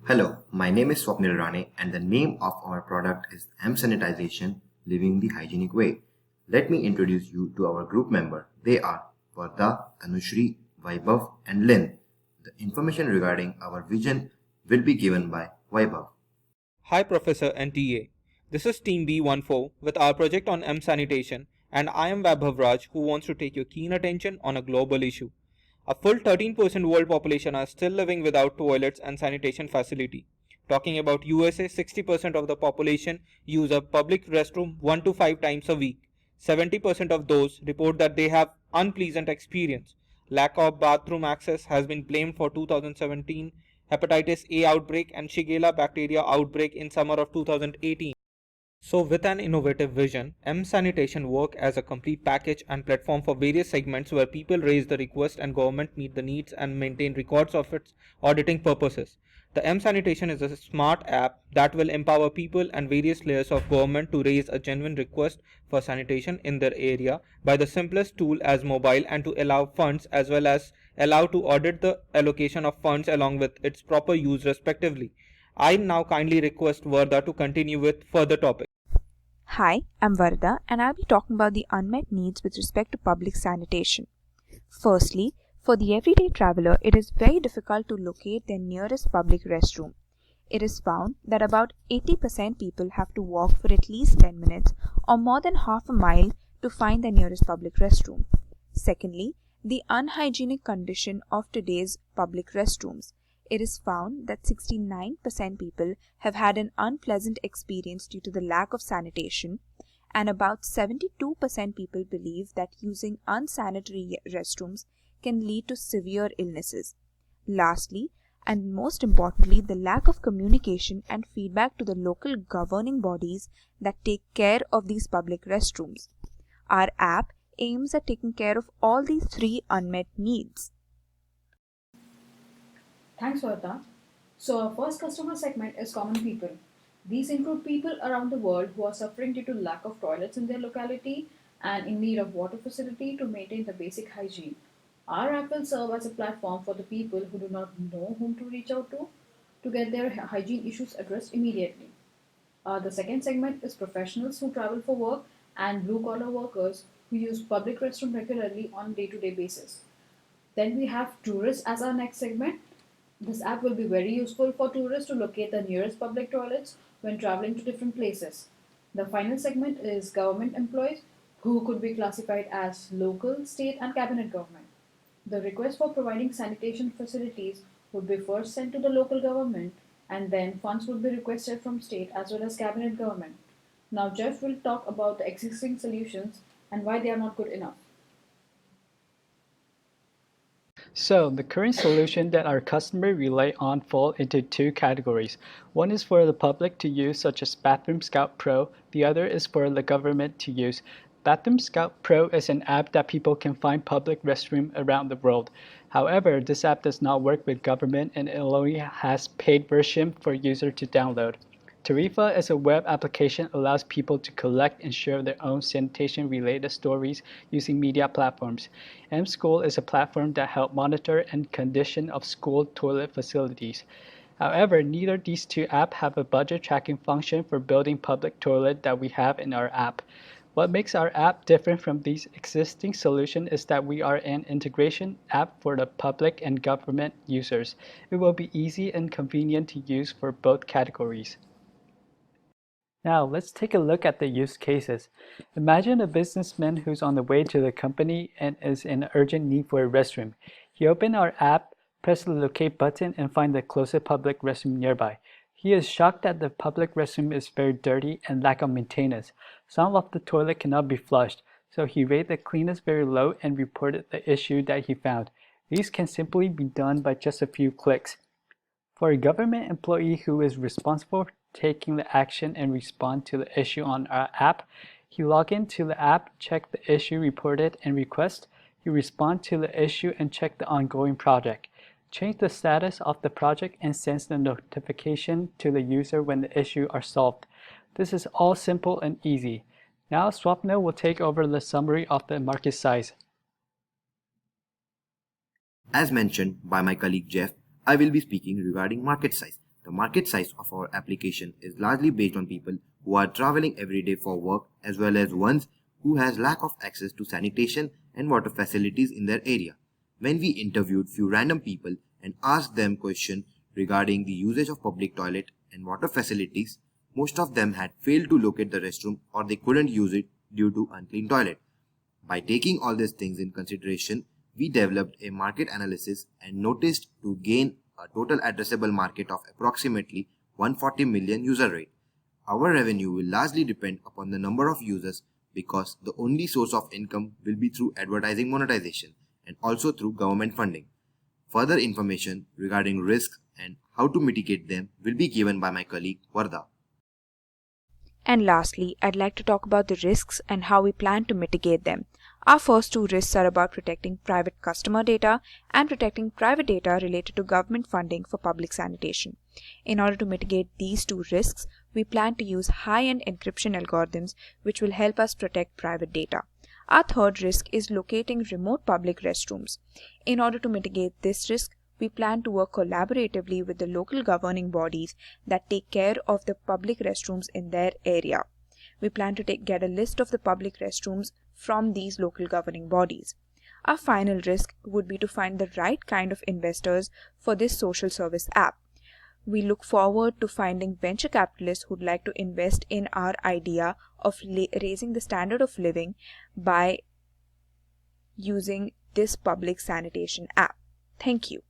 Hello, my name is Swapnil Rane and the name of our product is M-Sanitation Living the Hygienic Way. Let me introduce you to our group member. They are Varda, Tanushri, Vaibhav and Lynn. The information regarding our vision will be given by Vaibhav. Hi Professor and TA. This is Team B14 with our project on M-Sanitation and I am Vaibhav Raj who wants to take your keen attention on a global issue. A full 13% world population are still living without toilets and sanitation facility. Talking about USA, 60% of the population use a public restroom 1 to 5 times a week. 70% of those report that they have unpleasant experience. Lack of bathroom access has been blamed for 2017 hepatitis A outbreak and Shigella bacteria outbreak in summer of 2018. So with an innovative vision, M-Sanitation work as a complete package and platform for various segments where people raise the request and government meet the needs and maintain records of its auditing purposes. The M-Sanitation is a smart app that will empower people and various layers of government to raise a genuine request for sanitation in their area by the simplest tool as mobile and to allow funds as well as allow to audit the allocation of funds along with its proper use respectively. I now kindly request Varda to continue with further topics. Hi, I'm Varda and I'll be talking about the unmet needs with respect to public sanitation. Firstly, for the everyday traveler, it is very difficult to locate their nearest public restroom. It is found that about 80% people have to walk for at least 10 minutes or more than half a mile to find their nearest public restroom. Secondly, the unhygienic condition of today's public restrooms. It is found that 69% people have had an unpleasant experience due to the lack of sanitation, and about 72% people believe that using unsanitary restrooms can lead to severe illnesses. Lastly, and most importantly, the lack of communication and feedback to the local governing bodies that take care of these public restrooms. Our app aims at taking care of all these three unmet needs. Thanks, Varda. So, our first customer segment is common people. These include people around the world who are suffering due to lack of toilets in their locality and in need of water facility to maintain the basic hygiene. Our app will serve as a platform for the people who do not know whom to reach out to get their hygiene issues addressed immediately. The second segment is professionals who travel for work and blue collar workers who use public restroom regularly on a day-to-day basis. Then we have tourists as our next segment. This app will be very useful for tourists to locate the nearest public toilets when traveling to different places. The final segment is government employees who could be classified as local, state, and cabinet government. The request for providing sanitation facilities would be first sent to the local government and then funds would be requested from state as well as cabinet government. Now Jeff will talk about the existing solutions and why they are not good enough. So the current solution that our customer rely on fall into two categories. One is for the public to use, such as Bathroom Scout Pro. The other is for the government to use. Bathroom Scout Pro is an app that people can find public restroom around the world. However, this app does not work with government and it only has paid version for user to download. Tarifa is a web application that allows people to collect and share their own sanitation-related stories using media platforms. M-School is a platform that helps monitor and condition of school toilet facilities. However, neither these two apps have a budget tracking function for building public toilet that we have in our app. What makes our app different from these existing solutions is that we are an integration app for the public and government users. It will be easy and convenient to use for both categories. Now, let's take a look at the use cases. Imagine a businessman who's on the way to the company and is in urgent need for a restroom. He opens our app, presses the locate button, and finds the closest public restroom nearby. He is shocked that the public restroom is very dirty and lack of maintenance. Some of the toilet cannot be flushed, so he rated the cleanliness very low and reported the issue that he found. These can simply be done by just a few clicks. For a government employee who is responsible for taking the action and respond to the issue on our app, he log into the app, check the issue reported and request. He respond to the issue and check the ongoing project. Change the status of the project and sends the notification to the user when the issue are solved. This is all simple and easy. Now Swapnil will take over the summary of the market size. As mentioned by my colleague Jeff, I will be speaking regarding market size. The market size of our application is largely based on people who are traveling every day for work as well as ones who has lack of access to sanitation and water facilities in their area. When we interviewed few random people and asked them questions regarding the usage of public toilet and water facilities, most of them had failed to locate the restroom or they couldn't use it due to unclean toilet. By taking all these things in consideration, we developed a market analysis and noticed to gain a total addressable market of approximately 140 million user rate. Our revenue will largely depend upon the number of users because the only source of income will be through advertising monetization and also through government funding. Further information regarding risks and how to mitigate them will be given by my colleague Varda. And lastly, I'd like to talk about the risks and how we plan to mitigate them. Our first two risks are about protecting private customer data and protecting private data related to government funding for public sanitation. In order to mitigate these two risks, we plan to use high-end encryption algorithms which will help us protect private data. Our third risk is locating remote public restrooms. In order to mitigate this risk, we plan to work collaboratively with the local governing bodies that take care of the public restrooms in their area. We plan to get a list of the public restrooms from these local governing bodies. Our final risk would be to find the right kind of investors for this social service app. We look forward to finding venture capitalists who'd like to invest in our idea of raising the standard of living by using this public sanitation app. Thank you.